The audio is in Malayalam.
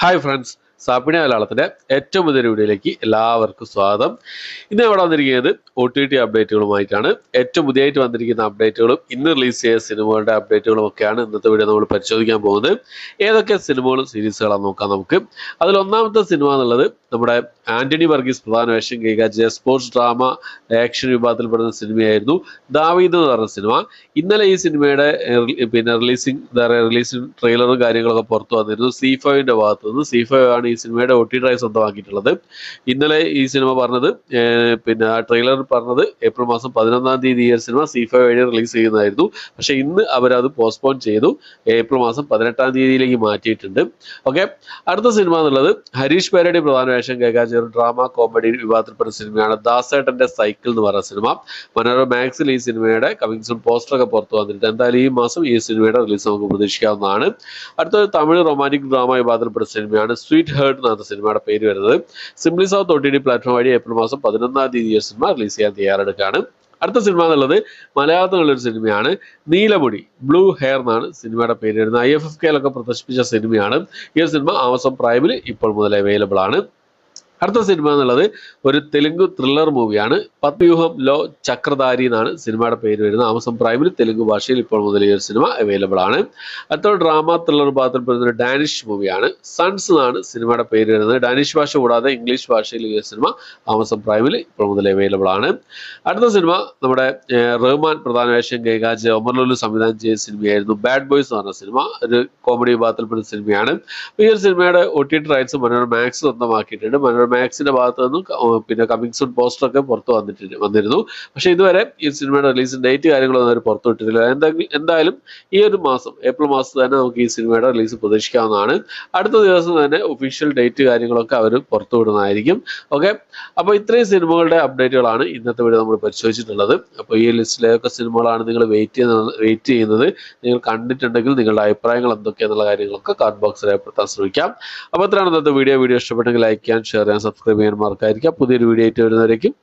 ഹായ് ഫ്രണ്ട്സ്, സാപ്പിണി മലയാളത്തിന്റെ ഏറ്റവും പുതിയ വീഡിയോയിലേക്ക് എല്ലാവർക്കും സ്വാഗതം. ഇന്ന് ഇവിടെ വന്നിരിക്കുന്നത് OTT അപ്ഡേറ്റുകളുമായിട്ടാണ്. ഏറ്റവും പുതിയതായിട്ട് വന്നിരിക്കുന്ന അപ്ഡേറ്റുകളും ഇന്ന് റിലീസ് ചെയ്ത സിനിമകളുടെ അപ്ഡേറ്റുകളും ഒക്കെയാണ് ഇന്നത്തെ വീഡിയോ നമ്മൾ പരിശോധിക്കാൻ പോകുന്നത്. ഏതൊക്കെ സിനിമകളും സീരീസുകളാണെന്ന് നോക്കാം നമുക്ക്. അതിൽ ഒന്നാമത്തെ സിനിമ എന്നുള്ളത് നമ്മുടെ ആന്റണി വർഗീസ് പ്രധാന വേഷം കൈകാര്യം സ്പോർട്സ് ഡ്രാമ ആക്ഷൻ വിഭാഗത്തിൽപ്പെടുന്ന സിനിമയായിരുന്നു ദാവീദ് എന്ന് പറഞ്ഞ സിനിമ. ഇന്നലെ ഈ സിനിമയുടെ റിലീസിംഗ് ട്രെയിലറും കാര്യങ്ങളൊക്കെ പുറത്തു വന്നിരുന്നു. C5ന്റെ ഭാഗത്ത് നിന്ന്. C5 ആണ് ഈ സിനിമയുടെ OTT റൈറ്റ്സ് സ്വന്തമാക്കിയിട്ടുള്ളത്. ഇന്നലെ ഈ സിനിമ പറഞ്ഞത് ആ ട്രെയിലർ പറഞ്ഞത് ഏപ്രിൽ മാസം 11-ാം തീയതി ഈ സിനിമ C5 വഴി റിലീസ് ചെയ്യുന്നതായിരുന്നു. പക്ഷെ ഇന്ന് അവരത് പോസ്റ്റ്പോൺ ചെയ്തു. ഏപ്രിൽ മാസം 18-ാം തീയതിയിലേക്ക് മാറ്റിയിട്ടുണ്ട്. ഓക്കെ, അടുത്ത സിനിമ എന്നുള്ളത് ഹരീഷ് പേരടി പ്രധാന വേഷം കൈകാര്യം ഡ്രാമ കോമഡി വിഭാഗത്തിൽപ്പെട്ട സിനിമയാണ് ദാസേട്ടന്റെ സൈക്കിൾ എന്ന് പറയുന്ന സിനിമ. മനോരമ മാക്സിൽ ഈ സിനിമയുടെ കമ്മിങ് സൂൺ പോസ്റ്ററൊക്കെ പുറത്തു വന്നിട്ടുണ്ട്. എന്തായാലും ഈ മാസം ഈ സിനിമയുടെ റിലീസ് നമുക്ക് പ്രതീക്ഷിക്കാവുന്നതാണ്. അടുത്തൊരു തമിഴ് റൊമാൻറ്റിക് ഡ്രാമ വിഭാഗത്തിൽപ്പെട്ട സിനിമയാണ് സ്വീറ്റ് ഹേർട്ട് എന്നാണ് സിനിമയുടെ പേര് വരുന്നത്. സിംപ്ലി സൗത്ത് OTT പ്ലാറ്റ്ഫോം വഴി ഏപ്രിൽ മാസം 11-ാം തീയതി ഈ സിനിമ റിലീസ് ചെയ്യാൻ തയ്യാറെടുക്കുകയാണ്. അടുത്ത സിനിമ എന്നുള്ളത് മലയാളത്തിലുള്ളൊരു സിനിമയാണ് നീലമുടി, ബ്ലൂ ഹെയർ എന്നാണ് സിനിമയുടെ പേര് വരുന്നത്. IFFK പ്രദർശിപ്പിച്ച സിനിമയാണ്. ഈ സിനിമ ആമസോൺ പ്രൈമിൽ ഇപ്പോൾ മുതൽ അവൈലബിൾ ആണ്. അടുത്ത സിനിമ എന്നുള്ളത് ഒരു തെലുങ്ക് ത്രില്ലർ മൂവിയാണ്. പത്മവ്യൂഹം ലോ ചക്രധാരി എന്നാണ് സിനിമയുടെ പേര് വരുന്നത്. ആമസോൺ പ്രൈമിൽ തെലുങ്ക് ഭാഷയിൽ ഇപ്പോൾ മുതൽ ഈ ഒരു സിനിമ അവൈലബിൾ ആണ്. അടുത്ത ഡ്രാമ ത്രില്ലർ വിഭാഗത്തിൽപ്പെടുന്ന ഒരു ഡാനിഷ് മൂവിയാണ്. സൺസ് എന്നാണ് സിനിമയുടെ പേര് വരുന്നത്. ഡാനിഷ് ഭാഷ കൂടാതെ ഇംഗ്ലീഷ് ഭാഷയിൽ ഈ സിനിമ ആമസോൺ പ്രൈമിൽ ഇപ്പോൾ മുതൽ അവൈലബിൾ ആണ്. അടുത്ത സിനിമ നമ്മുടെ റഹ്മാൻ പ്രധാന വേഷം കൈകാര്യം ഒമർ ലുലു സംവിധാനം ചെയ്ത സിനിമയായിരുന്നു ബാഡ് ബോയ്സ് എന്ന് പറഞ്ഞ സിനിമ. ഒരു കോമഡി വിഭാഗത്തിൽപ്പെടുന്ന സിനിമയാണ്. ഈ ഒരു സിനിമയുടെ OTT റൈറ്റ്സ് മനോരമ മാക്സ് സ്വന്തമാക്കിയിട്ടുണ്ട്. മനോരമ മാക്സിന്റെ ഭാഗത്ത് നിന്നും കമ്മിങ് സൂൺ പോസ്റ്ററൊക്കെ പുറത്തു വന്നിരുന്നു. പക്ഷെ ഇതുവരെ ഈ സിനിമയുടെ റിലീസ് ഡേറ്റ് കാര്യങ്ങളൊന്നും അവർ പുറത്തു വിട്ടിട്ടില്ല. എന്തായാലും ഈ ഒരു മാസം ഏപ്രിൽ മാസത്തിൽ തന്നെ നമുക്ക് ഈ സിനിമയുടെ റിലീസ് പ്രതീക്ഷിക്കാവുന്നതാണ്. അടുത്ത ദിവസം തന്നെ ഒഫീഷ്യൽ ഡേറ്റ് കാര്യങ്ങളൊക്കെ അവർ പുറത്തു വിടുന്നതായിരിക്കും. ഓക്കെ, അപ്പോൾ ഇത്രയും സിനിമകളുടെ അപ്ഡേറ്റുകളാണ് ഇന്നത്തെ വീഡിയോ നമ്മൾ പരിശോധിച്ചിട്ടുള്ളത്. അപ്പോൾ ഈ ലിസ്റ്റിലേതൊക്കെ സിനിമകളാണ് നിങ്ങൾ വെയിറ്റ് ചെയ്യുന്നത്, നിങ്ങൾ കണ്ടിട്ടുണ്ടെങ്കിൽ നിങ്ങളുടെ അഭിപ്രായങ്ങൾ എന്തൊക്കെയാണെന്നുള്ള കാര്യങ്ങളൊക്കെ കമന്റ് ബോക്സിൽ രേഖപ്പെടുത്താൻ ശ്രമിക്കാം. അപ്പോൾ അത്രയാണ് ഇന്നത്തെ വീഡിയോ ഇഷ്ടപ്പെട്ടെങ്കിൽ ലൈക്ക് ചെയ്യാൻ, ഷെയർ ചെയ്യാൻ, സബ്സ്ക്രൈബ് ചെയ്യാൻ മറക്കാതിരിക്കുക. പുതിയൊരു വീഡിയോ ആയിട്ട് വരുന്നവരേക്കും